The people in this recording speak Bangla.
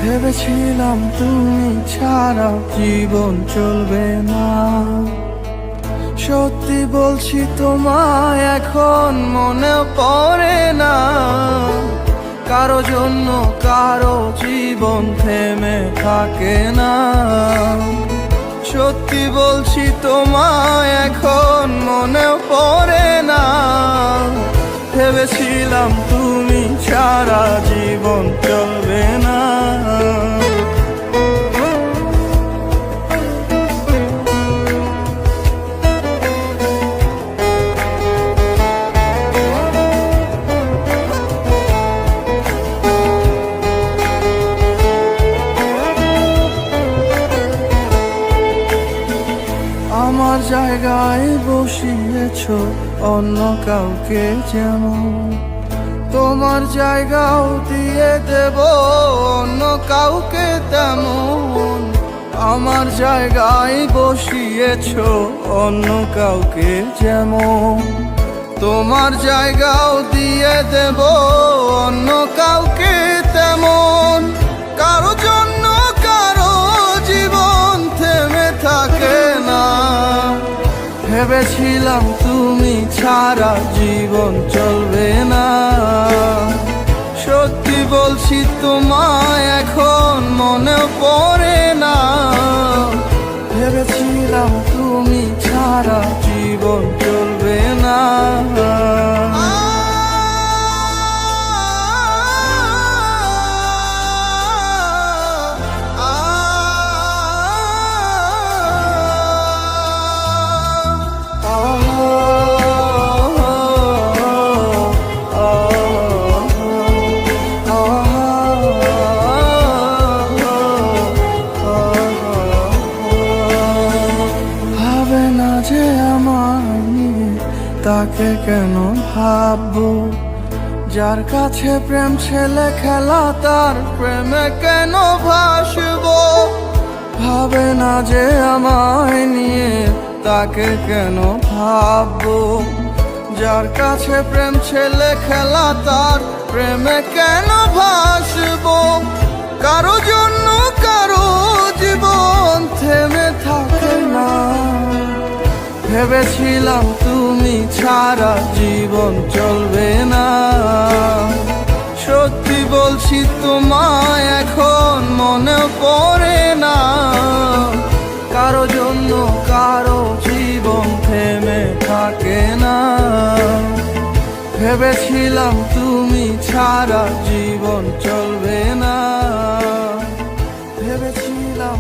ভেবেছিলাম তুমি ছাড়া জীবন চলবে না। সত্যি বলছি তোমায় এখন মনে পড়ে না। কারো জন্য কারো জীবন থেমে থাকে না। সত্যি বলছি তোমায় এখন মনে পড়ে না। ভেবেছিলাম তুমি ছাড়া জীবন চলবে না। আমার জায়গায় বসিয়েছ অন্য কাউকে যেমন, তোমার জায়গাও দিয়ে দেব অন্য কাউকে তেমন। আমার জায়গায় বসিয়েছ অন্য কাউকে যেমন, তোমার জায়গাও দিয়ে দেব অন্য কাউকে তেমন। কারো জন্য কারো জীবন থেমে থাকে না। ভেবেছিলাম তুমি ছাড়া জীবন চলবে না। সত্যি বলছি তোমায় এখন মনে পড়ে না। ভেবেছিলাম তুমি ছাড়া জীবন চলবে না। তাকে কেন ভাববো, যার কাছে প্রেম ছেলে খেলা তার প্রেমে কেন ভাসবো। ভাবে না যে আমায় নিয়ে তাকে কেন ভাববো, যার কাছে প্রেম ছেলে খেলা তার প্রেমে কেন ভাসবো। কারো জন্য কারো জীবন থেমে থাকে না। ভেবেছিলাম তুমি ছাড়া জীবন চলবে না। সত্যি বলছি তোমায় এখন মনে পড়ে না। কারো জন্য কারো জীবন থেমে থাকে না। ভেবেছিলাম তুমি ছাড়া জীবন চলবে না। ভেবেছিলাম